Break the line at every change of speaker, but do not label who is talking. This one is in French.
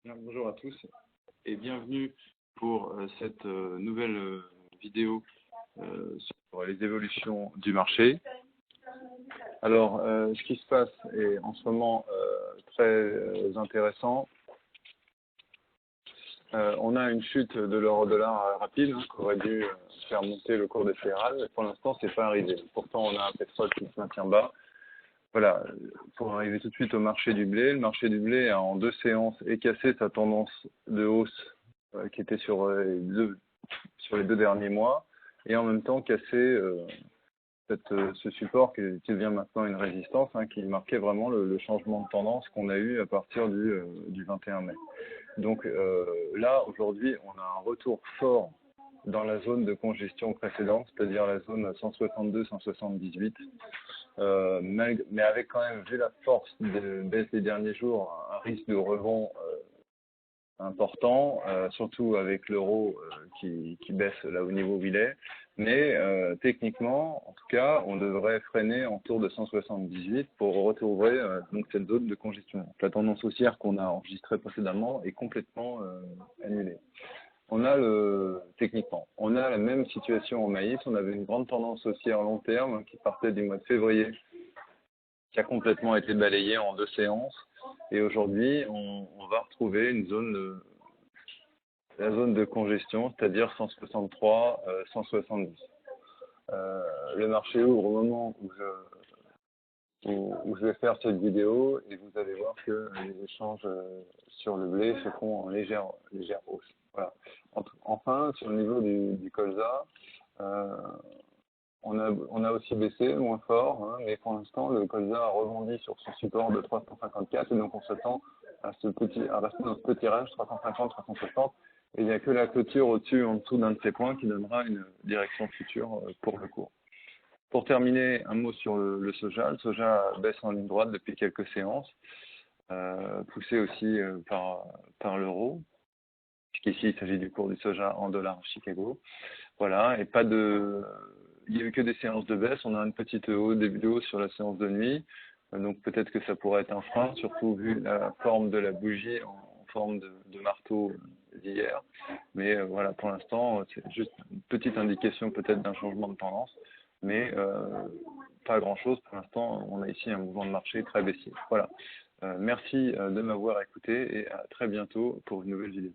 Bien, bonjour à tous et bienvenue pour cette nouvelle vidéo sur les évolutions du marché. Alors, ce qui se passe est en ce moment très intéressant. On a une chute de l'euro-dollar rapide qui aurait dû faire monter le cours des céréales, mais pour l'instant, c'est pas arrivé. Pourtant, on a un pétrole qui se maintient bas. Voilà, pour arriver tout de suite au marché du blé, le marché du blé a en 2 séances cassé sa tendance de hausse qui était sur les 2 derniers mois et en même temps cassé ce support qui devient maintenant une résistance qui marquait vraiment le changement de tendance qu'on a eu à partir du 21 mai. Donc là, aujourd'hui, on a un retour fort dans la zone de congestion précédente, c'est-à-dire la zone 162-178. Mais avec quand même, vu la force de baisse des derniers jours, un risque de rebond important, surtout avec l'euro qui baisse là au niveau où il est. Mais techniquement, en tout cas, on devrait freiner en tour de 178 pour retrouver donc cette zone de congestion. Donc, la tendance haussière qu'on a enregistrée précédemment est complètement annulée. Techniquement, on a la même situation en maïs. On avait une grande tendance haussière long terme qui partait du mois de février, qui a complètement été balayée en 2 séances. Et aujourd'hui, on va retrouver la zone de congestion, c'est-à-dire 163, 170. Le marché ouvre au moment où je vais faire cette vidéo et vous allez voir que les échanges sur le blé se font en légère hausse. Voilà. Enfin, sur le niveau du colza, on a aussi baissé, moins fort, mais pour l'instant, le colza a rebondi sur son support de 354 et donc on s'attend à rester dans ce petit range 350-360 et il n'y a que la clôture au-dessus en dessous d'un de ces points qui donnera une direction future pour le cours. Pour terminer, un mot sur le soja. Le soja baisse en ligne droite depuis quelques séances, poussé aussi par l'euro, puisqu'ici il s'agit du cours du soja en dollars à Chicago. Voilà, et il n'y a eu que des séances de baisse. On a une petite début de hausse sur la séance de nuit, donc peut-être que ça pourrait être un frein, surtout vu la forme de la bougie en forme de marteau d'hier. Mais voilà, pour l'instant, c'est juste une petite indication peut-être d'un changement de tendance. Mais pas grand-chose pour l'instant. On a ici un mouvement de marché très baissier. Voilà. Merci de m'avoir écouté et à très bientôt pour une nouvelle vidéo.